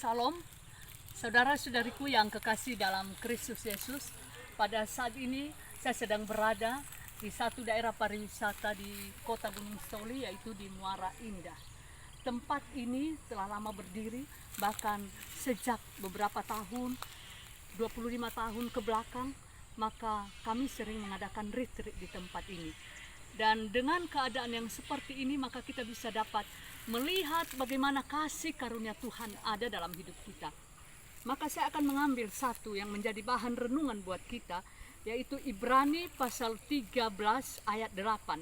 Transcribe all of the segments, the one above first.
Salam, saudara-saudariku yang kekasih dalam Kristus Yesus. Pada saat ini saya sedang berada di satu daerah pariwisata di kota Gunung Soli, yaitu di Muara Indah. Tempat ini telah lama berdiri, bahkan sejak beberapa tahun, 25 tahun ke belakang, maka kami sering mengadakan retreat di tempat ini. Dan dengan keadaan yang seperti ini, maka kita bisa dapat melihat bagaimana kasih karunia Tuhan ada dalam hidup kita. Maka saya akan mengambil satu yang menjadi bahan renungan buat kita, yaitu Ibrani pasal 13 ayat 8.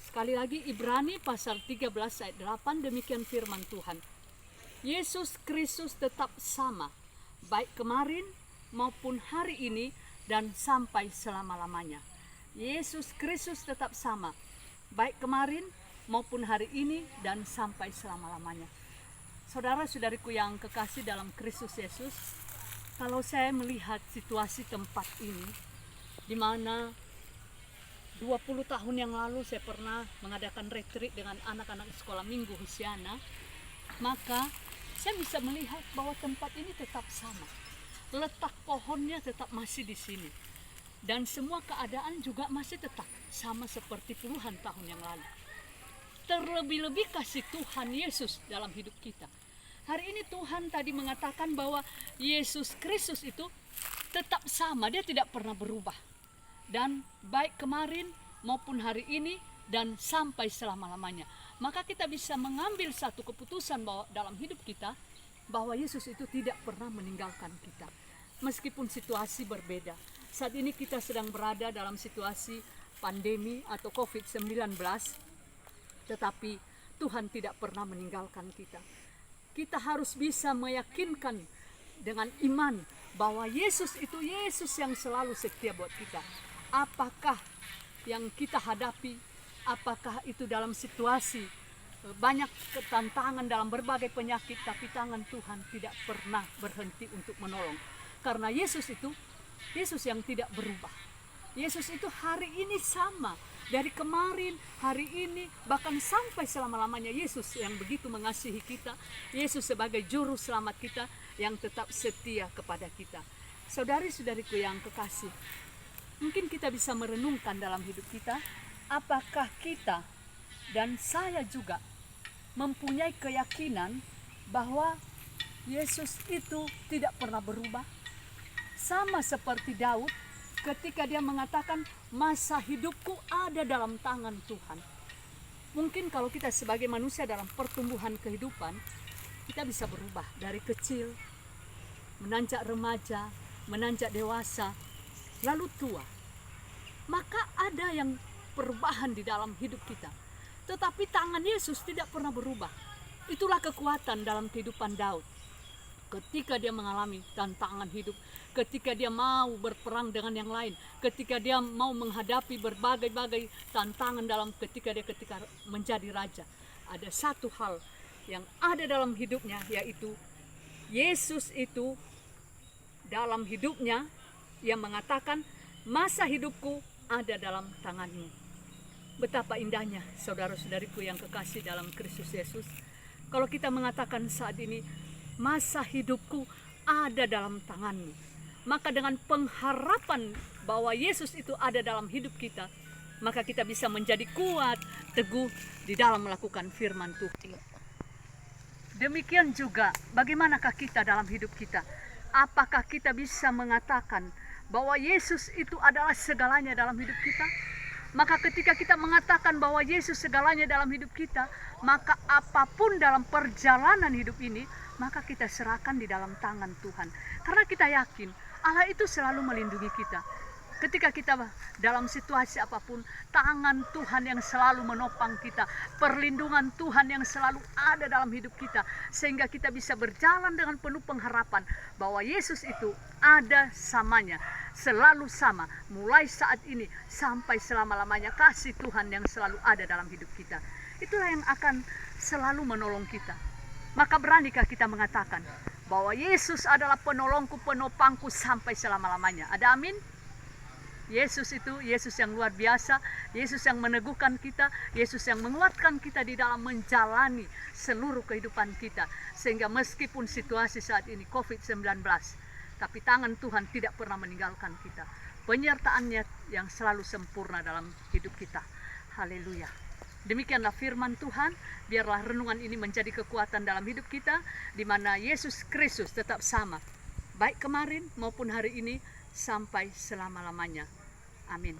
Sekali lagi, Ibrani pasal 13 ayat 8, demikian firman Tuhan. Yesus Kristus tetap sama, baik kemarin maupun hari ini dan sampai selama-lamanya. Yesus Kristus tetap sama, baik kemarin maupun hari ini dan sampai selama-lamanya. Saudara-saudariku yang kekasih dalam Kristus Yesus, kalau saya melihat situasi tempat ini, di mana 20 tahun yang lalu saya pernah mengadakan retreat dengan anak-anak sekolah minggu Hosiana, maka saya bisa melihat bahwa tempat ini tetap sama. Letak pohonnya tetap masih di sini. Dan semua keadaan juga masih tetap sama seperti puluhan tahun yang lalu. Terlebih-lebih kasih Tuhan Yesus dalam hidup kita. Hari ini Tuhan tadi mengatakan bahwa Yesus Kristus itu tetap sama, dia tidak pernah berubah. Dan baik kemarin maupun hari ini dan sampai selama-lamanya. Maka kita bisa mengambil satu keputusan bahwa dalam hidup kita, bahwa Yesus itu tidak pernah meninggalkan kita. Meskipun situasi berbeda. Saat ini kita sedang berada dalam situasi pandemi atau COVID-19, tetapi Tuhan tidak pernah meninggalkan kita. Kita harus bisa meyakinkan dengan iman bahwa Yesus itu Yesus yang selalu setia buat kita. Apakah yang kita hadapi, apakah itu dalam situasi banyak tantangan dalam berbagai penyakit, tapi tangan Tuhan tidak pernah berhenti untuk menolong. Karena Yesus itu Yesus yang tidak berubah. Yesus itu hari ini sama. Dari kemarin, hari ini, bahkan sampai selama-lamanya. Yesus yang begitu mengasihi kita. Yesus sebagai juru selamat kita yang tetap setia kepada kita. Saudari-saudariku yang kekasih, mungkin kita bisa merenungkan dalam hidup kita, apakah kita dan saya juga mempunyai keyakinan bahwa Yesus itu tidak pernah berubah. Sama seperti Daud ketika dia mengatakan masa hidupku ada dalam tangan Tuhan. Mungkin kalau kita sebagai manusia dalam pertumbuhan kehidupan, kita bisa berubah dari kecil, menanjak remaja, menanjak dewasa, lalu tua. Maka ada yang perubahan di dalam hidup kita. Tetapi tangan Yesus tidak pernah berubah. Itulah kekuatan dalam kehidupan Daud. Ketika dia mengalami tantangan hidup, ketika dia mau berperang dengan yang lain, ketika dia mau menghadapi berbagai-bagai tantangan ketika menjadi raja, ada satu hal yang ada dalam hidupnya, yaitu Yesus itu dalam hidupnya yang mengatakan masa hidupku ada dalam tanganmu. Betapa indahnya saudara-saudariku yang kekasih dalam Kristus Yesus, kalau kita mengatakan saat ini masa hidupku ada dalam tanganmu. Maka dengan pengharapan bahwa Yesus itu ada dalam hidup kita, maka kita bisa menjadi kuat, teguh di dalam melakukan firman Tuhan. Demikian juga bagaimanakah kita dalam hidup kita? Apakah kita bisa mengatakan bahwa Yesus itu adalah segalanya dalam hidup kita? Maka ketika kita mengatakan bahwa Yesus segalanya dalam hidup kita, maka apapun dalam perjalanan hidup ini, maka kita serahkan di dalam tangan Tuhan. Karena kita yakin Allah itu selalu melindungi kita. Ketika kita dalam situasi apapun, tangan Tuhan yang selalu menopang kita, perlindungan Tuhan yang selalu ada dalam hidup kita, sehingga kita bisa berjalan dengan penuh pengharapan bahwa Yesus itu ada samanya, selalu sama, mulai saat ini sampai selama-lamanya. Kasih Tuhan yang selalu ada dalam hidup kita, itulah yang akan selalu menolong kita. Maka beranikah kita mengatakan bahwa Yesus adalah penolongku, penopangku sampai selama-lamanya? Ada amin? Yesus itu Yesus yang luar biasa, Yesus yang meneguhkan kita, Yesus yang menguatkan kita di dalam menjalani seluruh kehidupan kita. Sehingga meskipun situasi saat ini COVID-19, tapi tangan Tuhan tidak pernah meninggalkan kita. Penyertaannya yang selalu sempurna dalam hidup kita. Haleluya. Demikianlah firman Tuhan, biarlah renungan ini menjadi kekuatan dalam hidup kita, di mana Yesus Kristus tetap sama, baik kemarin maupun hari ini, sampai selama-lamanya. Amin.